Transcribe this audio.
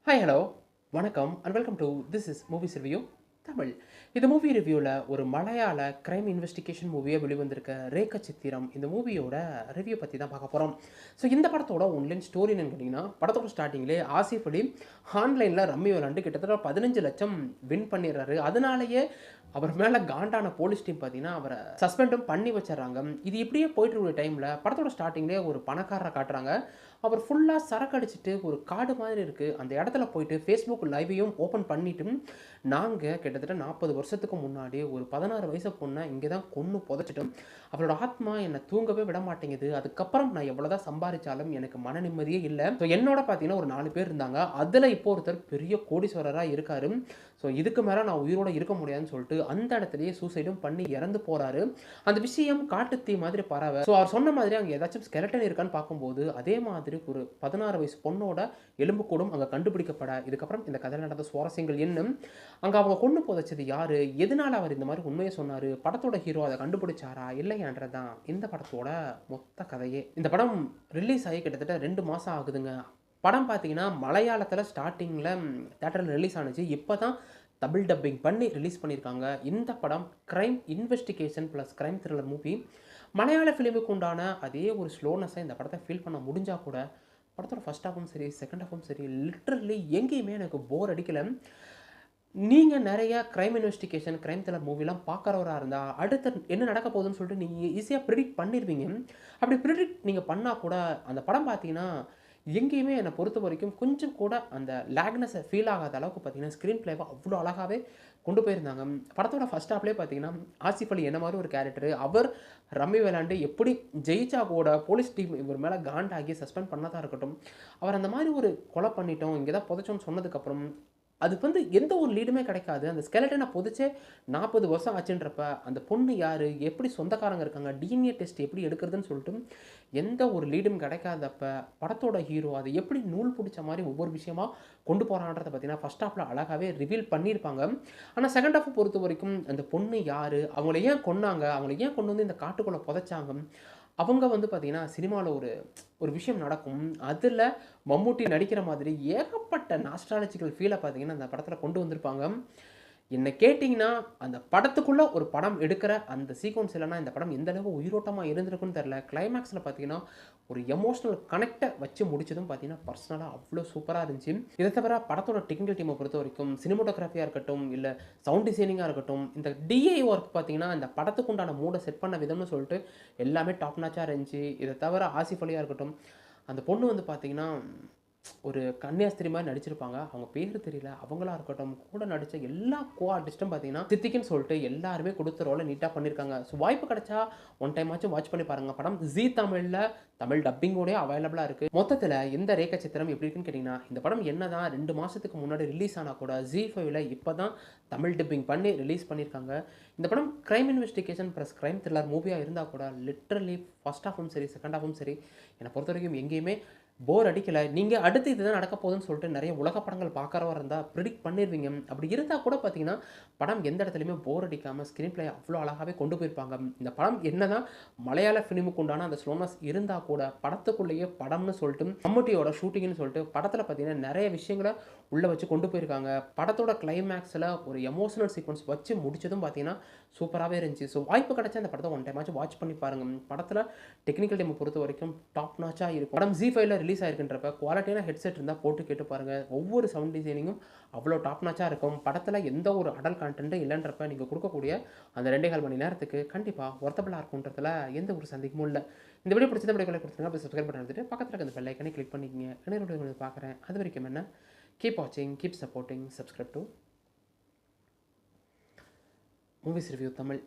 Hi hello வணக்கம் and welcome to this is movies review Tamil. இந்த movie ரிவ்யூவில் ஒரு மலையாள கிரைம் இன்வெஸ்டிகேஷன் மூவியாக வெளிவந்திருக்க ரேக்க சித்திரம் இந்த மூவியோட ரிவ்யூ பற்றி தான் பார்க்க போகிறோம். ஸோ இந்த படத்தோட ஒன்லைன் ஸ்டோரி என்னன்னு கேட்டிங்கன்னா, படத்தோட ஸ்டார்டிங்லேயே ஆசிஃப் அலி ஆன்லைனில் ரம்மி விளாண்டு கிட்டத்தட்ட 15 லட்சம் வின் பண்ணிடுறாரு. அதனாலேயே அவர் மேலே காண்டான போலீஸ் டீம் பார்த்தீங்கன்னா அவரை சஸ்பெண்டும் பண்ணி வச்சிடறாங்க. இது இப்படியே போயிட்டு இருக்கிற டைமில் படத்தோட ஸ்டார்டிங்லேயே ஒரு பணக்காரரை காட்டுறாங்க. அவர் ஃபுல்லாக சரக்கு அடிச்சுட்டு ஒரு காடு மாதிரி இருக்குது அந்த இடத்துல போயிட்டு ஃபேஸ்புக் லைவையும் ஓப்பன் பண்ணிவிட்டு, நாங்கள் கிட்டத்தட்ட 40 வருஷத்துக்கு முன்னாடி ஒரு 16 வயசு பொண்ணை இங்கே தான் கொன்று புதைச்சிட்டோம். அவளோட ஆத்மா என்னை தூங்கவே விட மாட்டேங்குது. அதுக்கப்புறம் நான் எவ்வளோதான் சம்பாதிச்சாலும் எனக்கு மன நிம்மதியே இல்லை. ஸோ என்னோட பார்த்தீங்கன்னா ஒரு 4 பேர் இருந்தாங்க. அதில் இப்போ ஒருத்தர் பெரிய கோடீஸ்வரராக இருக்காரு. ஸோ இதுக்கு மேலே நான் உயிரோடு இருக்க முடியாதுன்னு சொல்லிட்டு அந்த இடத்துலையே சூசைடும் பண்ணி இறந்து போகிறாரு. அந்த விஷயம் காட்டு தீ மாதிரி பரவ, ஸோ அவர் சொன்ன மாதிரி அங்கே ஏதாச்சும் ஸ்கெலட்டன் இருக்கான்னு பார்க்கும்போது அதே மாதிரி ஒரு 16 வயசு பொண்ணோட எலும்புக்கூடும் அங்கே கண்டுபிடிக்கப்பட, இதுக்கப்புறம் இந்த கதையில் நடந்த சுவாரஸ்யங்கள் என்ன, அங்கே அவங்க கொண்டு புதைச்சது யாரு, எதனால அவர் இந்த மாதிரி உண்மையை சொன்னார், படத்தோட ஹீரோ அதை கண்டுபிடிச்சாரா இல்லையான்றதான் இந்த படத்தோட மொத்த கதையே. இந்த படம் ரிலீஸ் ஆகி கிட்டத்தட்ட 2 மாதம் ஆகுதுங்க. படம் பார்த்தீங்கன்னா மலையாளத்தில் ஸ்டார்டிங்கில் தேட்டரில் ரிலீஸ் ஆனிச்சு. இப்போ தான் டபுள் டப்பிங் பண்ணி ரிலீஸ் பண்ணியிருக்காங்க. இந்த படம் crime investigation plus crime thriller movie. மலையாள ஃபிலிமுக்கு உண்டான அதே ஒரு ஸ்லோனஸை இந்த படத்தை ஃபீல் பண்ண முடிஞ்சால் கூட படத்தோட ஃபஸ்ட் ஹாஃபும் சரி செகண்ட் ஹாஃபும் சரி லிட்ரலி எங்கேயுமே எனக்கு போர் அடிக்கலை. நீங்கள் நிறையா கிரைம் இன்வெஸ்டிகேஷன் கிரைம் த்ரில்லர் மூவிலாம் பார்க்குறவராக இருந்தால் அடுத்து என்ன நடக்க போகுதுன்னு சொல்லிட்டு நீங்கள் ஈஸியாக ப்ரிடிக்ட் பண்ணிடுவீங்க. அப்படி ப்ரிடிக்ட் நீங்கள் பண்ணால் கூட அந்த படம் பார்த்தீங்கன்னா எங்கேயுமே என்னை பொறுத்த வரைக்கும் கொஞ்சம் கூட அந்த லேக்னஸை ஃபீல் ஆகாத அளவுக்கு பார்த்தீங்கன்னா ஸ்க்ரீன் பிளேவை அவ்வளோ அழகாகவே கொண்டு போயிருந்தாங்க. படத்தோட ஃபஸ்ட் ஹாஃப்லேயே பார்த்தீங்கன்னா ஆசிஃப் அலி என்ன மாதிரி ஒரு கேரக்டர், அவர் ரம்மி விளாண்டு எப்படி ஜெயிச்சா கூட போலீஸ் டீம் இவர் மேலே காண்டாகி சஸ்பெண்ட் பண்ணதாக இருக்கட்டும், அவர் அந்த மாதிரி ஒரு கொலை பண்ணிட்டோம் இங்கே தான் புதைச்சோன்னு சொன்னதுக்கப்புறம் அதுக்கு எந்த ஒரு லீடுமே கிடைக்காது. அந்த ஸ்கெலட்டனை புதைச்சே 40 வருஷம் ஆச்சுன்றப்ப அந்த பொண்ணு யார், எப்படி சொந்தக்காரங்க இருக்காங்க, டிஎன்ஏ டெஸ்ட் எப்படி எடுக்கிறதுன்னு சொல்லிட்டு எந்த ஒரு லீடும் கிடைக்காதப்ப படத்தோட ஹீரோ அதை எப்படி நூல் பிடிச்ச மாதிரி ஒவ்வொரு விஷயமா கொண்டு போகிறான்றதை பார்த்தீங்கன்னா ஃபஸ்ட் ஹாஃபில் அழகாகவே ரிவீல் பண்ணியிருப்பாங்க. ஆனால் செகண்ட் ஹாஃப் பொறுத்த வரைக்கும் அந்த பொண்ணு யார், அவங்கள ஏன் கொன்னாங்க, அவங்கள ஏன் கொண்டு வந்து இந்த காட்டுக்குள்ளே புதைச்சாங்க, அவங்க பார்த்தீங்கன்னா சினிமாவில் ஒரு ஒரு விஷயம் நடக்கும். அதில் மம்முட்டி நடிக்கிற மாதிரி ஏகப்பட்ட நாஸ்டாலஜிக்கல் ஃபீலை பார்த்தீங்கன்னா அந்த படத்தில் கொண்டு வந்திருப்பாங்க. என்ன கேட்டிங்கன்னா அந்த படத்துக்குள்ளே ஒரு படம் எடுக்கிற அந்த சீக்வன்ஸ் இல்லைனா இந்த படம் எந்த அளவுக்கு உயிரோட்டமாக இருந்திருக்குன்னு தெரில. கிளைமேக்ஸில் பார்த்தீங்கன்னா ஒரு எமோஷனல் கனெக்டை வச்சு முடிச்சதும் பார்த்தீங்கன்னா பர்சனலாக அவ்வளோ சூப்பராக இருந்துச்சு. இதை தவிர படத்தோட டெக்னிக்கல் டீமை பொறுத்த வரைக்கும் சினிமோட்டோகிராஃபியாக இருக்கட்டும் இல்லை சவுண்ட் டிசைனிங்காக இருக்கட்டும், இந்த டிஐ ஒர்க் பார்த்தீங்கன்னா இந்த படத்துக்கு உண்டான மூடை செட் பண்ண விதம்னு சொல்லிட்டு எல்லாமே டாப் நாச்சாக இருந்துச்சு. இதை தவிர ஆசிஃப் அலியாக இருக்கட்டும், அந்த பொண்ணு பார்த்தீங்கன்னா ஒரு கன்னியாஸ்திரி மாதிரி நடிச்சிருப்பாங்க. அவங்க பேர் தெரியல. அவங்களா இருக்கட்டும், கூட நடித்த எல்லா ஆர்டிஸ்ட்டும் பார்த்தீங்கன்னா சித்திக்குன்னு சொல்லிட்டு எல்லாருமே கொடுத்த ரோலை நீட்டாக பண்ணியிருக்காங்க. ஸோ வாய்ப்பு கிடைச்சா ஒன் டைம் ஆச்சும் வாட்ச் பண்ணி பாருங்கள். படம் ஜீ தமிழில் தமிழ் டப்பிங்கோடய அவைலபிளாக இருக்குது. மொத்தத்தில் எந்த ரேக்க சித்திரம் எப்படி இருக்குன்னு கேட்டிங்கன்னா, இந்த படம் என்ன தான் 2 மாதத்துக்கு முன்னாடி ரிலீஸ் ஆனால் கூட ஜி5ல் இப்போ தான் தமிழ் டப்பிங் பண்ணி ரிலீஸ் பண்ணியிருக்காங்க. இந்த படம் crime investigation plus crime thriller மூவியாக இருந்தால் கூட லிட்ரலி ஃபஸ்ட் ஹாஃபும் சரி செகண்ட் ஹாஃபும் சரி என்னை பொறுத்த வரைக்கும் எங்கேயுமே போர் அடிக்கலை. நீங்கள் அடுத்து இதுதான் நடக்க போகுதுன்னு சொல்லிட்டு நிறைய உலக படங்கள் பார்க்குறவா இருந்தால் ப்ரிடிக்ட் பண்ணிடுவீங்க. அப்படி இருந்தால் கூட பார்த்தீங்கன்னா படம் எந்த இடத்துலையுமே போர் அடிக்காமல் ஸ்க்ரீன் பிளே அவ்வளோ அழகாகவே கொண்டு போயிருப்பாங்க. இந்த படம் என்ன தான் மலையாள ஃபிலிமுக்கு உண்டான அந்த ஸ்லோனஸ் இருந்தால் கூட படத்துக்குள்ளேயே படம்னு சொல்லிட்டு மம்முட்டியோட ஷூட்டிங்னு சொல்லிட்டு படத்தில் பார்த்தீங்கன்னா நிறைய விஷயங்களை உள்ளே வச்சு கொண்டு போயிருக்காங்க. படத்தோட கிளைமேக்ஸில் ஒரு எமோஷனல் சீக்வன்ஸ் வச்சு முடிச்சதும் பார்த்தீங்கன்னா சூப்பராகவே இருந்துச்சு. ஸோ வாய்ப்பு கிடைச்சா அந்த படத்தை ஒன் டைம் ஆச்சு வாட்ச் பண்ணி பாருங்கள். படத்தில் டெக்னிக்கல் டீமை பொறுத்த வரைக்கும் டாப் நாச்சாக இருக்கும். படம் ஜி5ல் ரிலீஸ் ஆயிருக்குன்றப்ப குவாலிட்டியான ஹெட்செட் இருந்தால் போட்டு கேட்டு பாருங்கள். ஒவ்வொரு சவுண்ட் டிசைனிங்கும் அவ்வளோ டாப் நாச்சாக இருக்கும். படத்தில் எந்த ஒரு அடல் கான்டென்ட்டும் இல்லைன்றப்ப நீங்கள் கொடுக்கக்கூடிய அந்த 2.25 மணி நேரத்துக்கு கண்டிப்பாக ஒர்த்தபிளாக இருக்குன்றதுல எந்த ஒரு சந்தேகமும் இல்லை. இந்த வீடியோ பிடிச்சத வீடியோ கொடுத்துருங்க. அப்படி சப்ஸ்கிரைப் பண்ணி எடுத்துட்டு பக்கத்தில் இருக்க அந்த பெல் ஐக்கனை கிளிக் பண்ணிக்கங்க. என்ன பார்க்குறேன். அது வரைக்கும் என்ன, கீப் வாட்சிங், keep supporting, subscribe to movies review Tamil.